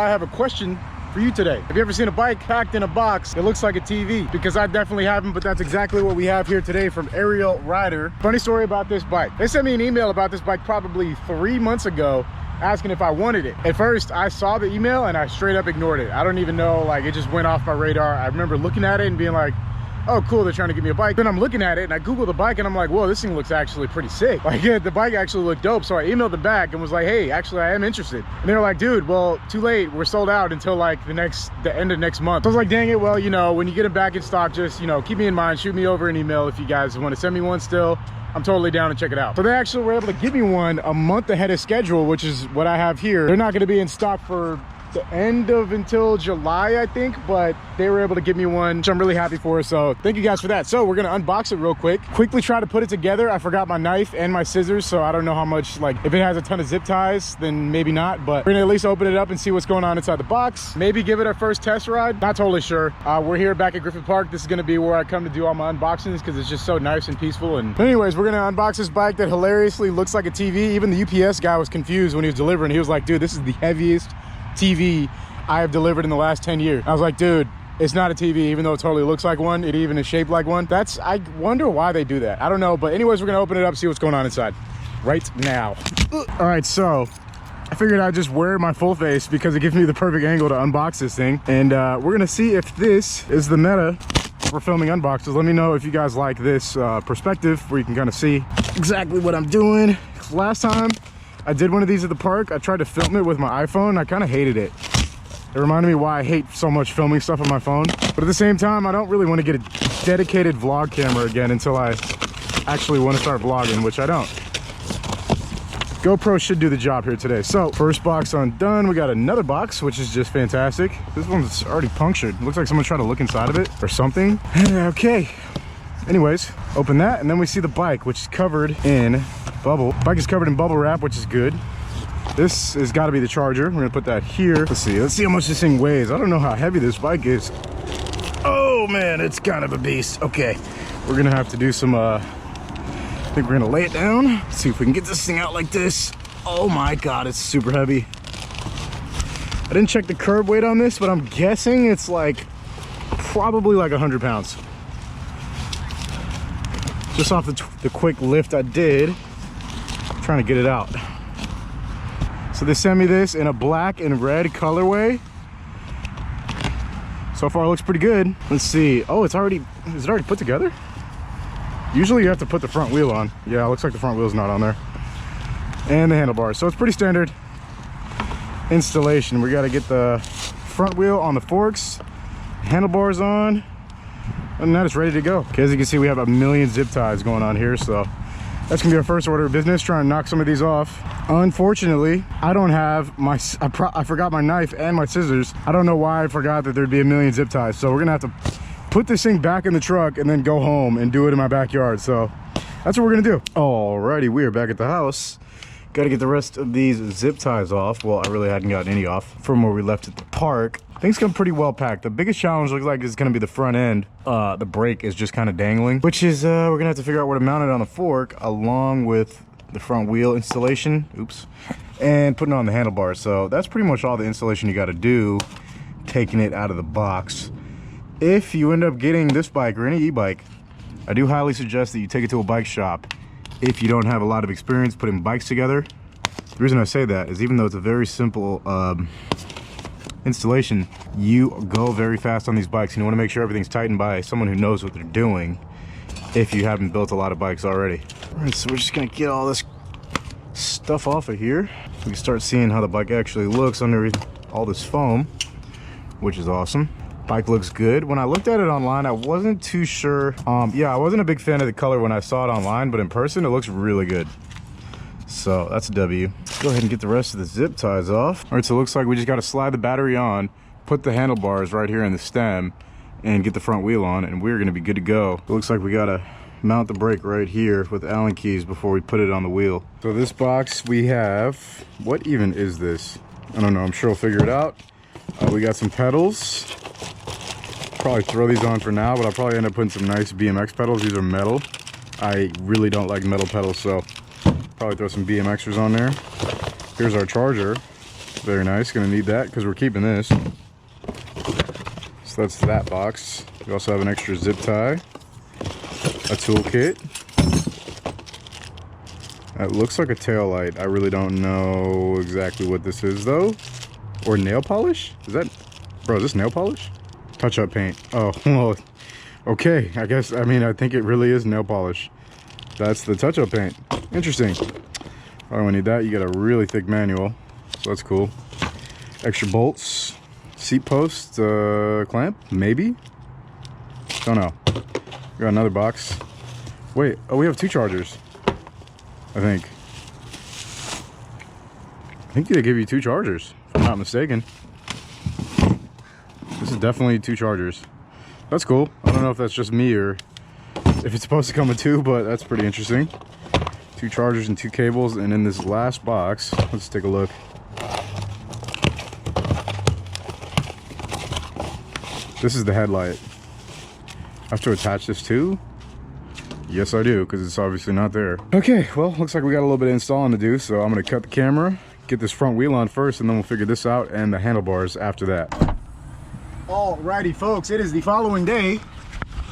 I have a question for you today. Have you ever seen a bike packed in a box that looks like a TV? Because I definitely haven't, but that's exactly what we have here today from Ariel Rider. Funny story about this bike. They sent me an email about this bike probably 3 months ago asking if I wanted it. At first, I saw the email and I straight up ignored it. I don't even know, like, it just went off my radar. I remember looking at it and being like, oh cool, they're trying to give me a bike. Then I'm looking at it and I Googled the bike and I'm like, whoa, this thing looks actually pretty sick. Like, yeah, the bike actually looked dope. So I emailed them back and was like, hey, actually I am interested. And they were like, dude, well, too late, we're sold out until like the end of next month. So I was like, dang it, well, you know, when you get it back in stock, just, you know, keep me in mind, shoot me over an email if you guys want to send me one still. I'm totally down to check it out. So they actually were able to give me one a month ahead of schedule, which is what I have here. They're not going to be in stock for the end of until July, I think, but they were able to give me one, which I'm really happy for. So thank you guys for that. So we're gonna unbox it real quickly try to put it together. I forgot my knife and my scissors, so I don't know how much, like, if it has a ton of zip ties, then maybe not, but we're gonna at least open it up and see what's going on inside the box. Maybe give it our first test ride, not totally sure. We're here back at Griffith Park. This is gonna be where I come to do all my unboxings because it's just so nice and peaceful. And anyways, we're gonna unbox this bike that hilariously looks like a TV. Even the UPS guy was confused when he was delivering. He was like, dude, this is the heaviest TV I have delivered in the last 10 years. I was like, dude, it's not a TV, even though it totally looks like one. It even is shaped like one. I wonder why they do that. I don't know, but anyways, we're gonna open it up, see what's going on inside right now. All right, so I figured I'd just wear my full face because it gives me the perfect angle to unbox this thing. And we're gonna see if this is the meta for filming unboxes. Let me know if you guys like this perspective where you can kind of see exactly what I'm doing. Last time I did one of these at the park, I tried to film it with my iPhone. I kind of hated it. It reminded me why I hate so much filming stuff on my phone. But at the same time, I don't really want to get a dedicated vlog camera again until I actually want to start vlogging, which I don't. GoPro should do the job here today. So first box undone. We got another box, which is just fantastic. This one's already punctured. Looks like someone tried to look inside of it or something. Okay. Anyways, open that, and then we see the bike, which is covered in bubble. Bike is covered in bubble wrap, which is good. This has got to be the charger. We're gonna put that here. Let's see how much this thing weighs. I don't know how heavy this bike is. Oh man, it's kind of a beast. Okay, we're gonna have to do some I think we're gonna lay it down. Let's see if we can get this thing out like this. Oh my god, it's super heavy. I didn't check the curb weight on this, but I'm guessing it's like probably like 100 pounds. Just off the quick lift I did, I'm trying to get it out. So they sent me this in a black and red colorway. So far it looks pretty good. Let's see. Oh, is it already put together? Usually you have to put the front wheel on. Yeah, it looks like the front wheel's not on there. And the handlebars. So it's pretty standard installation. We got to get the front wheel on the forks, handlebars on, and that is ready to go. Okay, as you can see, we have a million zip ties going on here, so that's gonna be our first order of business, trying to knock some of these off. Unfortunately, I don't have my, I forgot my knife and my scissors. I don't know why I forgot that there'd be a million zip ties. So we're gonna have to put this thing back in the truck and then go home and do it in my backyard. So that's what we're gonna do. Alrighty, we are back at the house. Got to get the rest of these zip ties off. Well, I really hadn't gotten any off from where we left at the park. Things come pretty well packed. The biggest challenge looks like is going to be the front end. The brake is just kind of dangling, which is we're gonna have to figure out where to mount it on the fork, along with the front wheel installation. Oops, and putting it on the handlebars. So that's pretty much all the installation you got to do, taking it out of the box. If you end up getting this bike or any e-bike, I do highly suggest that you take it to a bike shop. If you don't have a lot of experience putting bikes together. The reason I say that is even though it's a very simple installation, you go very fast on these bikes, and you want to make sure everything's tightened by someone who knows what they're doing if you haven't built a lot of bikes already. All right, so we're just gonna get all this stuff off of here. We can start seeing how the bike actually looks under all this foam, which is awesome. Bike looks good. When I looked at it online, I wasn't too sure. Yeah, I wasn't a big fan of the color when I saw it online, but in person it looks really good. So that's a W. Let's go ahead and get the rest of the zip ties off. All right, so it looks like we just got to slide the battery on, put the handlebars right here in the stem, and get the front wheel on, and we're gonna be good to go. It looks like we gotta mount the brake right here with Allen keys before we put it on the wheel. So this box we have, what even is this? I don't know, I'm sure we'll figure it out. We got some pedals. Probably throw these on for now, but I'll probably end up putting some nice BMX pedals. These are metal. I really don't like metal pedals, so probably throw some BMXers on there. Here's our charger. Very nice. Gonna need that because we're keeping this. So that's that box. We also have an extra zip tie, a toolkit. That looks like a tail light. I really don't know exactly what this is though. Or nail polish? Is that, bro, is this nail polish? Touch-up paint. Oh, well, okay. I guess, I mean, I think it really is nail polish. That's the touch-up paint. Interesting. Probably we need that. You got a really thick manual, so that's cool. Extra bolts, seat post, clamp, maybe? Don't know. We got another box. Wait, oh, we have 2 chargers. I think they give you 2 chargers, if I'm not mistaken. This is definitely 2 chargers. That's cool. I don't know if that's just me or if it's supposed to come with 2, but that's pretty interesting. 2 chargers and 2 cables, and in this last box, let's take a look. This is the headlight. I have to attach this too? Yes, I do, because it's obviously not there. Okay, well, looks like we got a little bit of installing to do, so I'm gonna cut the camera, get this front wheel on first, and then we'll figure this out and the handlebars after that. Alrighty, folks, it is the following day.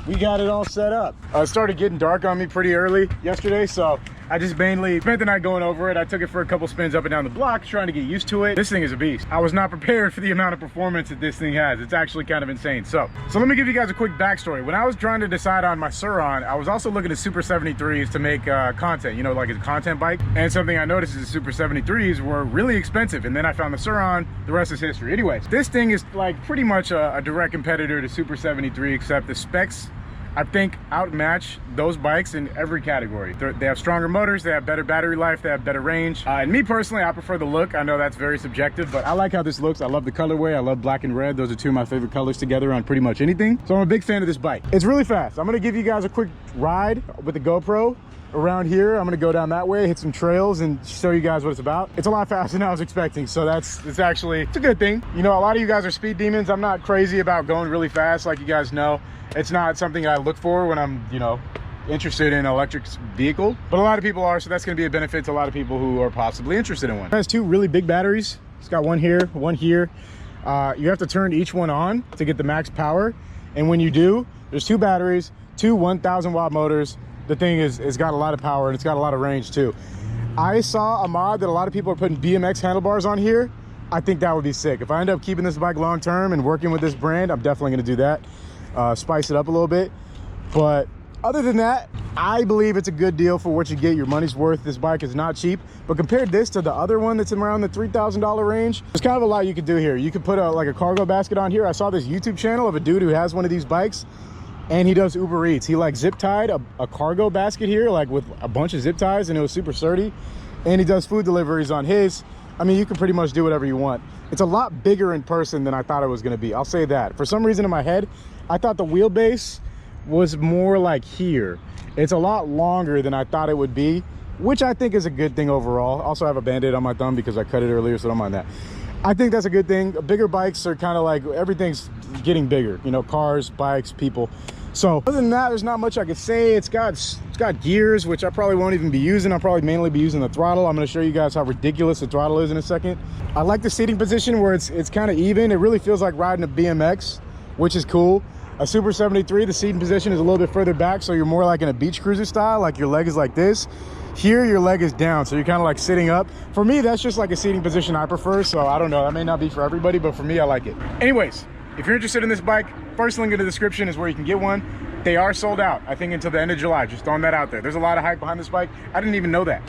We got it all set up. It started getting dark on me pretty early yesterday, so I just mainly spent the night going over it. I took it for a couple spins up and down the block, trying to get used to it. This thing is a beast. I was not prepared for the amount of performance that this thing has. It's actually kind of insane. So let me give you guys a quick backstory. When I was trying to decide on my Suron, I was also looking at Super 73s to make content, you know, like a content bike. And something I noticed is the Super 73s were really expensive. And then I found the Suron, the rest is history. Anyways, this thing is like pretty much a direct competitor to Super 73, except the specs, I think, outmatch those bikes in every category. They have stronger motors, they have better battery life, they have better range. And me personally, I prefer the look. I know that's very subjective, but I like how this looks. I love the colorway. I love black and red. Those are 2 of my favorite colors together on pretty much anything. So I'm a big fan of this bike. It's really fast. I'm gonna give you guys a quick ride with the GoPro around here. I'm gonna go down that way, hit some trails, and show you guys what it's about. It's a lot faster than I was expecting, so it's a good thing. You know, a lot of you guys are speed demons. I'm not crazy about going really fast, like you guys know. It's not something I look for when I'm, you know, interested in an electric vehicle, but a lot of people are, so that's going to be a benefit to a lot of people who are possibly interested in one. It has 2 really big batteries. It's got one here, one here. You have to turn each one on to get the max power, and when you do, there's 2 batteries, 2 1,000 watt motors. The thing is got a lot of power, and it's got a lot of range too. I saw a mod that a lot of people are putting BMX handlebars on here. I think that would be sick. If I end up keeping this bike long term and working with this brand, I'm definitely going to do that. Spice it up a little bit. But other than that, I believe it's a good deal for what you get. Your money's worth. This bike is not cheap, but compared this to the other one that's around the $3,000 range, there's kind of a lot you could do here. You could put like a cargo basket on here. I saw this YouTube channel of a dude who has one of these bikes, and he does Uber Eats. He like zip tied a cargo basket here, like with a bunch of zip ties, and it was super sturdy. And he does food deliveries on his. I mean, you can pretty much do whatever you want. It's a lot bigger in person than I thought it was going to be. I'll say that. For some reason in my head, I thought the wheelbase was more like here. It's a lot longer than I thought it would be, which I think is a good thing overall. Also, I have a band-aid on my thumb because I cut it earlier, so don't mind that. I think that's a good thing. Bigger bikes are kind of like, everything's getting bigger, you know, cars, bikes, people. So other than that, there's not much I could say. It's got gears, which I probably won't even be using. I'll probably mainly be using the throttle. I'm going to show you guys how ridiculous the throttle is in a second. I like the seating position where it's kind of even. It really feels like riding a BMX, which is cool. A Super 73, the seating position is a little bit further back, so you're more like in a beach cruiser style, like your leg is like this. Here, your leg is down, so you're kind of like sitting up. For me, that's just like a seating position I prefer, so I don't know. That may not be for everybody, but for me, I like it. Anyways, if you're interested in this bike, first link in the description is where you can get one. They are sold out, I think, until the end of July. Just throwing that out there. There's a lot of hype behind this bike. I didn't even know that.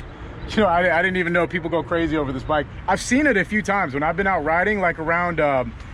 You know, I didn't even know people go crazy over this bike. I've seen it a few times when I've been out riding, like around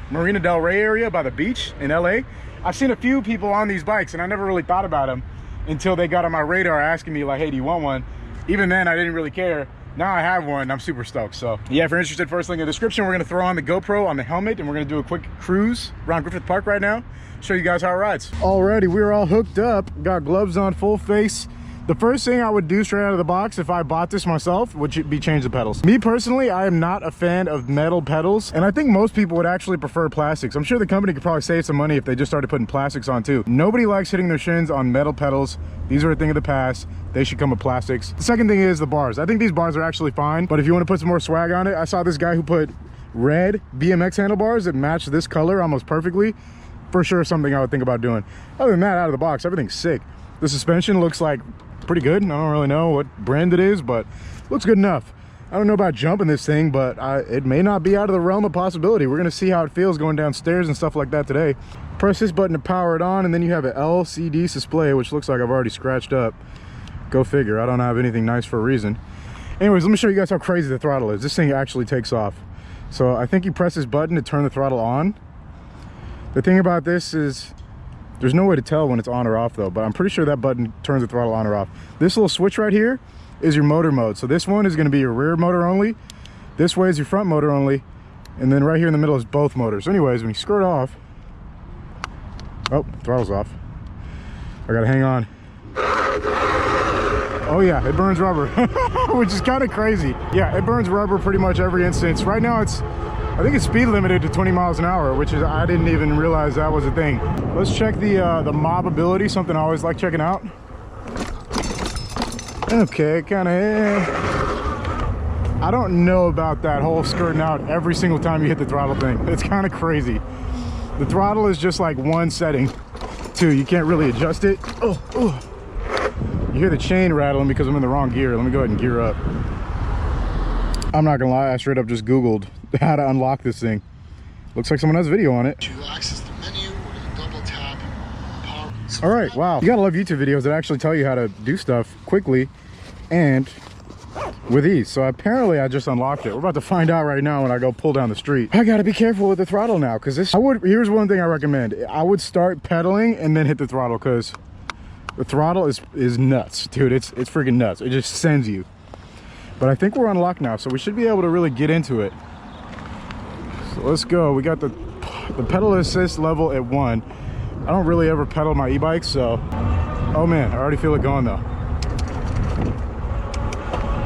Marina Del Rey area by the beach in LA. I've seen a few people on these bikes, and I never really thought about them until they got on my radar asking me like, hey, do you want one? Even then, I didn't really care. Now I have one, I'm super stoked. So yeah, if you're interested, first link in the description. We're gonna throw on the GoPro on the helmet, and we're gonna do a quick cruise around Griffith Park right now. Show you guys how it rides. Alrighty, we're all hooked up, got gloves on, full face. The first thing I would do straight out of the box if I bought this myself would be change the pedals. Me personally, I am not a fan of metal pedals, and I think most people would actually prefer plastics. I'm sure the company could probably save some money if they just started putting plastics on too. Nobody likes hitting their shins on metal pedals. These are a thing of the past. They should come with plastics. The second thing is the bars. I think these bars are actually fine, but if you want to put some more swag on it, I saw this guy who put red BMX handlebars that match this color almost perfectly, for sure something I would think about doing. Other than that, out of the box, everything's sick. The suspension looks like pretty good. I don't really know what brand it is, but looks good enough. I don't know about jumping this thing, but it may not be out of the realm of possibility. We're gonna see how it feels going downstairs and stuff like that today. Press this button to power it on, and then you have an LCD display, which looks like I've already scratched up. Go figure, I don't have anything nice for a reason. Anyways, let me show you guys how crazy the throttle is. This thing actually takes off. So I think you press this button to turn the throttle on. The thing about this is there's no way to tell when it's on or off though, but I'm pretty sure that button turns the throttle on or off. This little switch right here is your motor mode. So this one is going to be your rear motor only. This way is your front motor only. And then right here in the middle is both motors. So anyways, when you skirt off, oh, throttle's off. I gotta hang on. Oh yeah, it burns rubber, which is kind of crazy. Yeah, it burns rubber pretty much every instance. Right now I think it's speed limited to 20 miles an hour, which is, I didn't even realize that was a thing. Let's check the mob ability, something I always like checking out. Okay, kind of, I don't know about that whole skirting out every single time you hit the throttle thing. It's kind of crazy. The throttle is just like one setting, too. You can't really adjust it. Oh, oh. You hear the chain rattling because I'm in the wrong gear. Let me go ahead and gear up. I'm not gonna lie, I straight up just Googled how to unlock this thing. Looks like someone has video on it. To access the menu, we're gonna double tap power. All right, wow. You gotta love YouTube videos that actually tell you how to do stuff quickly and with ease. So apparently I just unlocked it. We're about to find out right now when I go pull down the street. I gotta be careful with the throttle now, because here's one thing I recommend. I would start pedaling and then hit the throttle, because the throttle is nuts, dude. It's freaking nuts. It just sends you. But I think we're unlocked now, so we should be able to really get into it. So let's go. We got the pedal assist level at 1. I don't really ever pedal my e-bike, so... Oh man, I already feel it going though.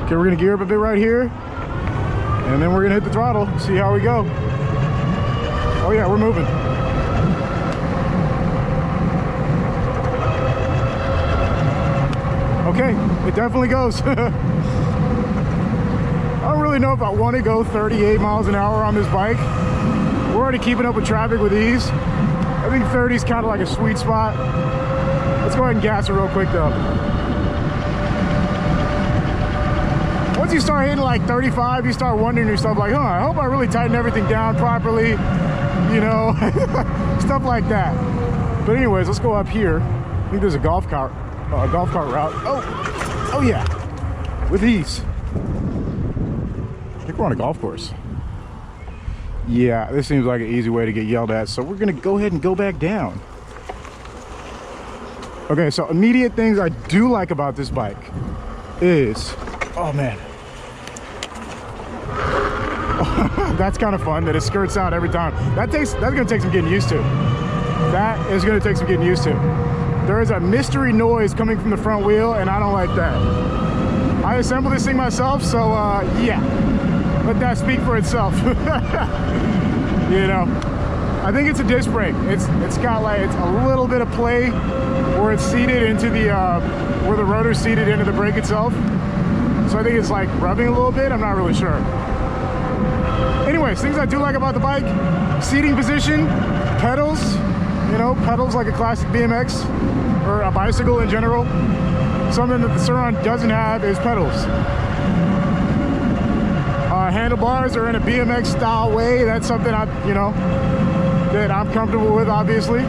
Okay, we're gonna gear up a bit right here, and then we're gonna hit the throttle, see how we go. Oh yeah, we're moving. Okay, it definitely goes. I don't really know if I want to go 38 miles an hour on this bike. We're already keeping up with traffic with ease. I think 30 is kind of like a sweet spot. Let's go ahead and gas it real quick though. Once you start hitting like 35, you start wondering yourself like, huh, I hope I really tighten everything down properly, you know, stuff like that. But anyways, let's go up here. I think there's a golf cart route. Oh yeah, with ease. I think we're on a golf course. Yeah, this seems like an easy way to get yelled at, so we're gonna go ahead and go back down. Okay, so immediate things I do like about this bike is, oh man. That's kind of fun that it skirts out every time. That's gonna take some getting used to. That is gonna take some getting used to. There is a mystery noise coming from the front wheel, and I don't like that. I assembled this thing myself, so yeah, let that speak for itself. You know, I think it's a disc brake. It's got like, it's a little bit of play where it's seated into the where the rotor's seated into the brake itself. So I think it's like rubbing a little bit. I'm not really sure. Anyways, things I do like about the bike: seating position, pedals. You know, pedals like a classic BMX or a bicycle in general. Something that the Serena doesn't have is pedals. Handlebars are in a BMX style way. That's something that I'm comfortable with, obviously.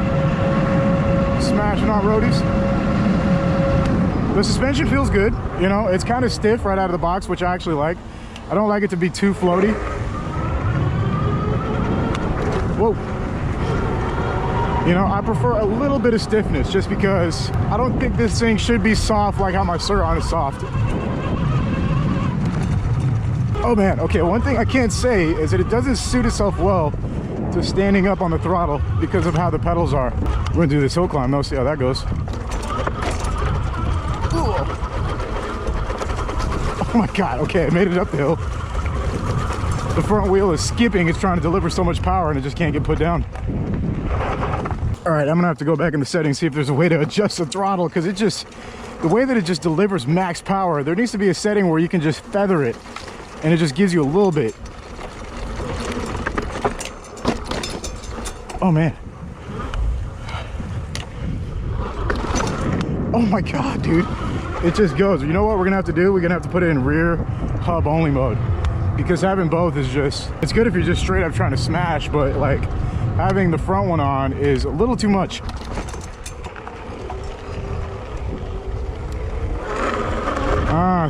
Smashing on roadies. The suspension feels good. You know, it's kind of stiff right out of the box, which I actually like. I don't like it to be too floaty. Whoa. You know, I prefer a little bit of stiffness just because I don't think this thing should be soft like how my Serena is soft. Oh man, okay, one thing I can't say is that it doesn't suit itself well to standing up on the throttle because of how the pedals are. We're gonna do this hill climb though, see how that goes. Ooh. Oh my God, okay, I made it up the hill. The front wheel is skipping, it's trying to deliver so much power and it just can't get put down. All right, I'm gonna have to go back in the settings, see if there's a way to adjust the throttle, because the way that it just delivers max power, there needs to be a setting where you can just feather it and it just gives you a little bit. Oh man. Oh my God, dude. It just goes. You know what we're gonna have to do? We're gonna have to put it in rear hub only mode, because having both is just, it's good if you're just straight up trying to smash, but like having the front one on is a little too much.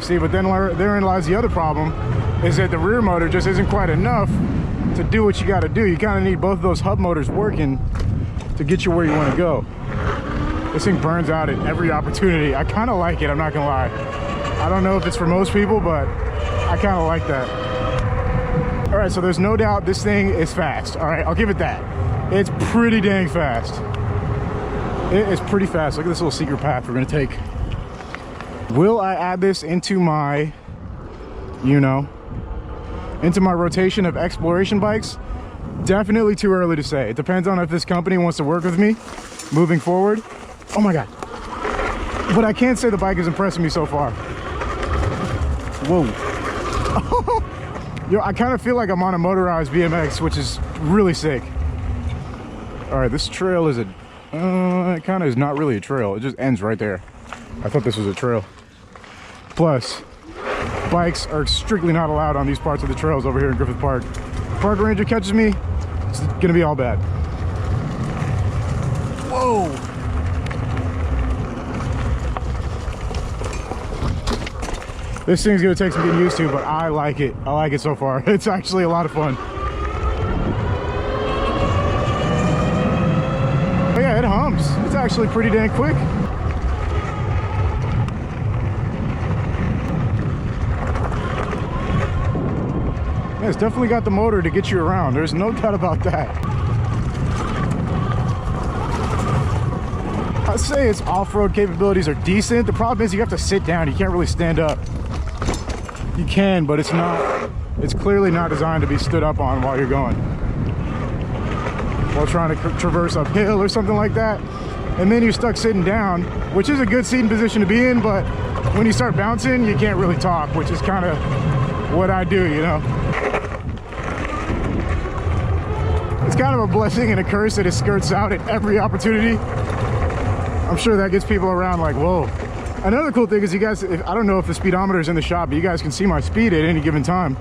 See, but then therein lies the other problem, is that the rear motor just isn't quite enough to do what you got to do. You kind of need both of those hub motors working to get you where you want to go. This thing burns out at every opportunity. I kind of like it, I'm not gonna lie. I don't know if it's for most people, but I kind of like that. All right, so there's no doubt this thing is fast. All right, I'll give it that. It's pretty dang fast. It is pretty fast. Look at this little secret path we're gonna take. Will I add this into my, you know, into my rotation of exploration bikes? Definitely too early to say. It depends on if this company wants to work with me moving forward. Oh my God. But I can't say the bike is impressing me so far. Whoa. Yo, I kind of feel like I'm on a motorized BMX, which is really sick. All right, this trail is it kind of is not really a trail. It just ends right there. I thought this was a trail. Plus, bikes are strictly not allowed on these parts of the trails over here in Griffith Park. Park ranger catches me, it's gonna be all bad. Whoa! This thing's gonna take some getting used to, but I like it. I like it so far. It's actually a lot of fun. But yeah, it hums. It's actually pretty dang quick. Yeah, it's definitely got the motor to get you around. There's no doubt about that. I'd say its off-road capabilities are decent. The problem is you have to sit down. You can't really stand up. You can, but it's clearly not designed to be stood up on while you're going. While trying to traverse uphill or something like that. And then you're stuck sitting down, which is a good seating position to be in, but when you start bouncing, you can't really talk, which is kind of what I do, you know? It's kind of a blessing and a curse that it skirts out at every opportunity. I'm sure that gets people around like, whoa. Another cool thing is you guys, I don't know if the speedometer is in the shop, but you guys can see my speed at any given time.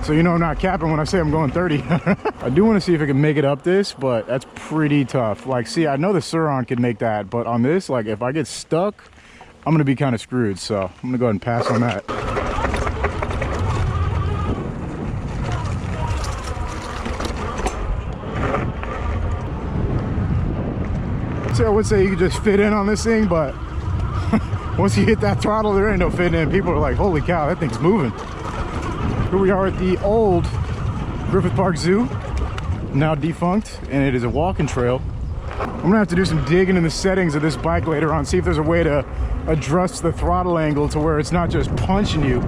So you know I'm not capping when I say I'm going 30. I do want to see if I can make it up this, but that's pretty tough. Like, see, I know the Suron could make that, but on this, like, if I get stuck, I'm going to be kind of screwed. So I'm going to go ahead and pass on that. So I would say you could just fit in on this thing, but once you hit that throttle, there ain't no fitting in. People are like, holy cow, that thing's moving. Here we are at the old Griffith Park Zoo, now defunct, and it is a walking trail. I'm gonna have to do some digging in the settings of this bike later on, see if there's a way to adjust the throttle angle to where it's not just punching you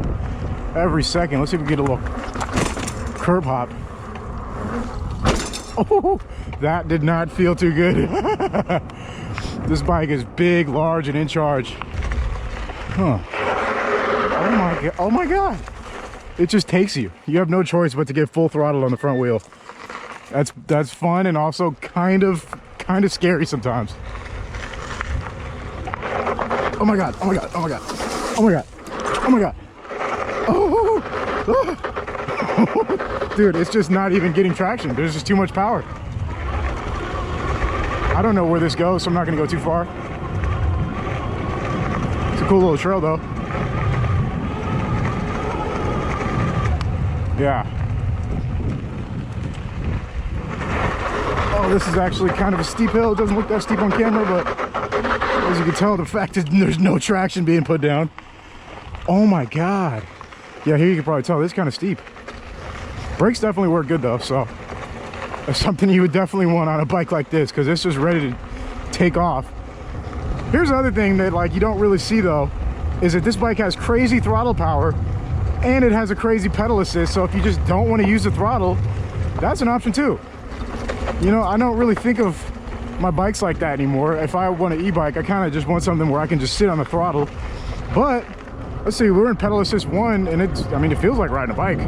every second. Let's see if we can get a little curb hop. Oh, that did not feel too good. This bike is big, large, and in charge. Huh. Oh my God. Oh my God. It just takes you. You have no choice but to get full throttle on the front wheel. That's fun and also kind of scary sometimes. Oh my God. Oh my God. Oh my God. Oh my God. Oh my God. Oh. Dude, it's just not even getting traction. There's just too much power. I don't know where this goes, so I'm not gonna go too far. It's a cool little trail though. Yeah. Oh, this is actually kind of a steep hill. It doesn't look that steep on camera, but as you can tell, the fact is there's no traction being put down. Oh my God. Yeah, here you can probably tell this is kind of steep. Brakes definitely work good though, so that's something you would definitely want on a bike like this, because it's just ready to take off. Here's the other thing that like you don't really see though, is that this bike has crazy throttle power and it has a crazy pedal assist. So if you just don't want to use the throttle, that's an option too. You know, I don't really think of my bikes like that anymore. If I want an e-bike, I kind of just want something where I can just sit on the throttle. But let's see, we're in pedal assist 1 and it's, I mean, it feels like riding a bike.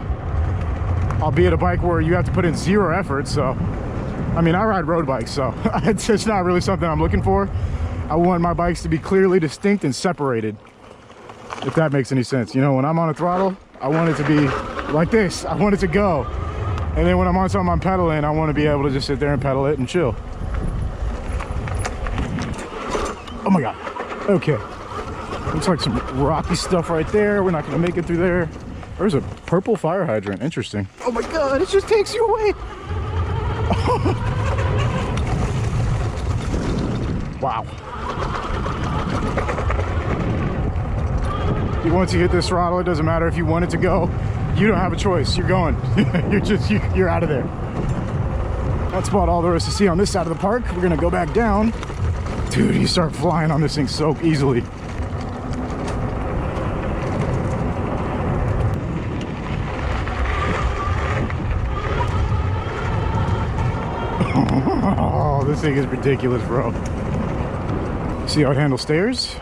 Albeit a bike where you have to put in 0 effort, so I mean, I ride road bikes, so it's not really something I'm looking for. I want my bikes to be clearly distinct and separated, if that makes any sense. You know, when I'm on a throttle, I want it to be like this. I want it to go. And then when I'm on something I'm pedaling, I want to be able to just sit there and pedal it and chill. Oh my God. Okay. Looks like some rocky stuff right there. We're not going to make it through there. There's a purple fire hydrant. Interesting. Oh my God, it just takes you away. Wow. Once you hit this throttle, it doesn't matter if you want it to go. You don't have a choice. You're going. you're out of there. That's about all there is to see on this side of the park. We're going to go back down. Dude, you start flying on this thing so easily. Oh, this thing is ridiculous, bro. See how it handles stairs?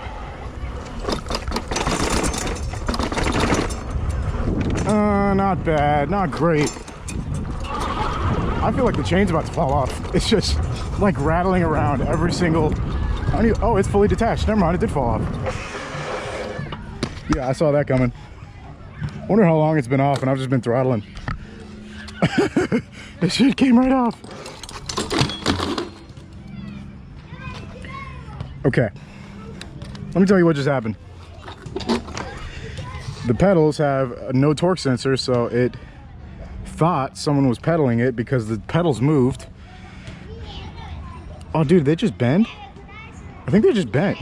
Not bad, not great. I feel like the chain's about to fall off. It's just like rattling around every single... Oh, it's fully detached. Never mind, it did fall off. Yeah, I saw that coming. Wonder how long it's been off, and I've just been throttling. This shit came right off. Okay, let me tell you what just happened. The pedals have no torque sensor, so it thought someone was pedaling it because the pedals moved. Oh, dude, they just bend? I think they just bent.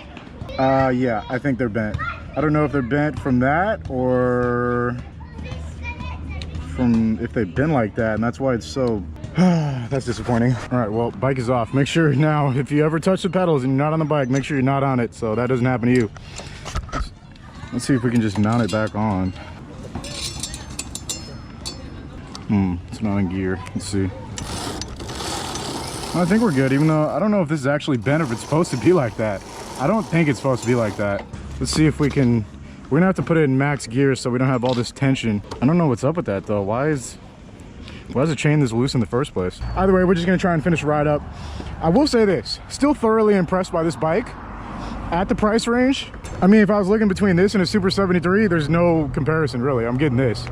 Yeah, I think they're bent. I don't know if they're bent from that or from if they've been like that, and that's why it's so... That's disappointing. All right, well, bike is off. Make sure now, if you ever touch the pedals and you're not on the bike, make sure you're not on it so that doesn't happen to you. Let's see if we can just mount it back on. It's not in gear. Let's see. I think we're good, even though I don't know if this is actually bent or if it's supposed to be like that. I don't think it's supposed to be like that. Let's see if we can... We're gonna have to put it in max gear so we don't have all this tension. I don't know what's up with that though. Why is the chain this loose in the first place? Either way, we're just gonna try and finish the ride up. I will say this, still thoroughly impressed by this bike at the price range. I mean, if I was looking between this and a Super 73, there's no comparison really. I'm getting this.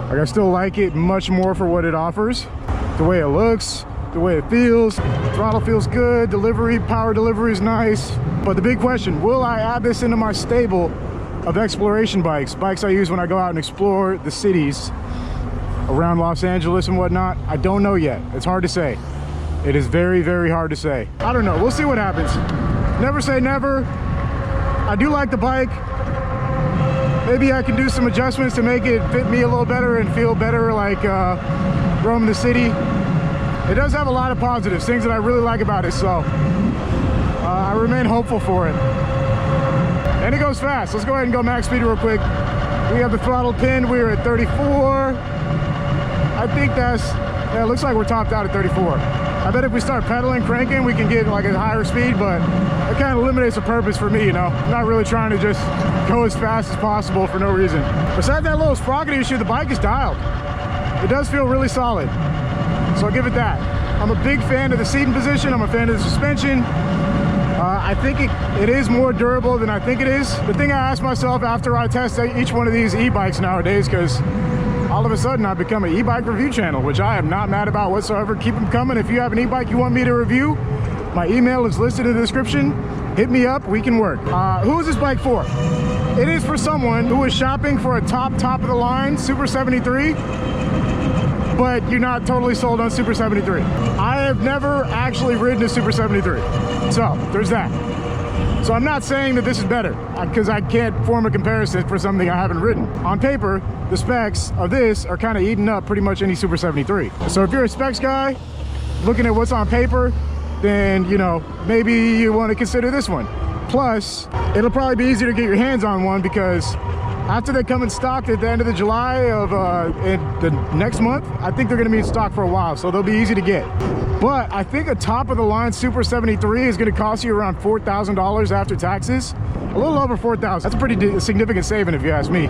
Like, I still like it much more for what it offers. The way it looks, the way it feels, throttle feels good, delivery, power delivery is nice. But the big question, will I add this into my stable of exploration bikes I use when I go out and explore the cities around Los Angeles and whatnot? I don't know yet. It's hard to say. It is very, very hard to say. I don't know. We'll see what happens. Never say never. I do like the bike. Maybe I can do some adjustments to make it fit me a little better and feel better like roaming the city. It does have a lot of positives, things that I really like about it, so I remain hopeful for it. And it goes fast. Let's go ahead and go max speed real quick. We have the throttle pinned. We're at 34. I think that's, yeah, it looks like we're topped out at 34. I bet if we start pedaling, cranking, we can get like a higher speed, but it kind of eliminates the purpose for me, you know? I'm not really trying to just go as fast as possible for no reason. Besides that little sprocket issue, the bike is dialed. It does feel really solid, so I'll give it that. I'm a big fan of the seating position. I'm a fan of the suspension. I think it is more durable than I think it is. The thing I ask myself after I test each one of these e-bikes nowadays, because all of a sudden I've become an e-bike review channel, which I am not mad about whatsoever. Keep them coming. If you have an e-bike you want me to review, my email is listed in the description. Hit me up, we can work. Who is this bike for? It is for someone who is shopping for a top of the line Super 73, but you're not totally sold on Super 73. I have never actually ridden a Super 73, so there's that. So I'm not saying that this is better, because I can't form a comparison for something I haven't ridden. On paper, the specs of this are kind of eating up pretty much any Super 73. So if you're a specs guy, looking at what's on paper, then, you know, maybe you want to consider this one. Plus, it'll probably be easier to get your hands on one, because after they come in stock at the end of the July of the next month, I think they're going to be in stock for a while, so they'll be easy to get. But I think a top-of-the-line Super 73 is going to cost you around $4,000 after taxes. A little over $4,000. That's a pretty significant saving if you ask me.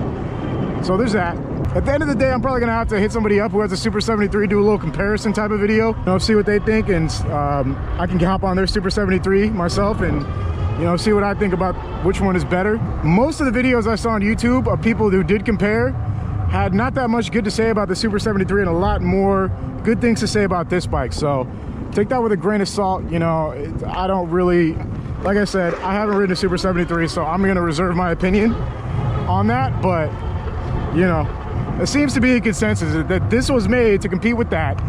So there's that. At the end of the day, I'm probably gonna have to hit somebody up who has a Super 73, do a little comparison type of video, you know, see what they think, and I can hop on their Super 73 myself and, you know, see what I think about which one is better. Most of the videos I saw on YouTube of people who did compare had not that much good to say about the Super 73 and a lot more good things to say about this bike. So take that with a grain of salt. You know, I don't really, like I said, I haven't ridden a Super 73, so I'm gonna reserve my opinion on that. But, you know, it seems to be a consensus that this was made to compete with that,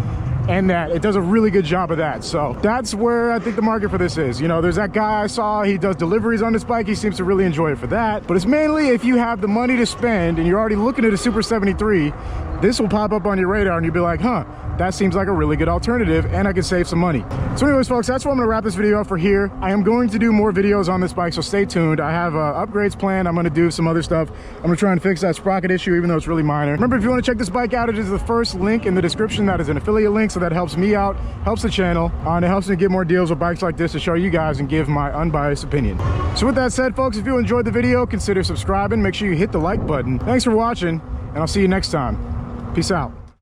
and that it does a really good job of that. So that's where I think the market for this is. You know, there's that guy I saw, he does deliveries on this bike. He seems to really enjoy it for that. But it's mainly if you have the money to spend and you're already looking at a Super 73, this will pop up on your radar and you'll be like, huh, that seems like a really good alternative and I can save some money. So anyways, folks, that's where I'm gonna wrap this video up for here. I am going to do more videos on this bike, so stay tuned. I have upgrades planned. I'm gonna do some other stuff. I'm gonna try and fix that sprocket issue, even though it's really minor. Remember, if you wanna check this bike out, it is the first link in the description. That is an affiliate link, so that helps me out, helps the channel, and it helps me get more deals with bikes like this to show you guys and give my unbiased opinion. So with that said, folks, if you enjoyed the video, consider subscribing. Make sure you hit the like button. Thanks for watching, and I'll see you next time. Peace out.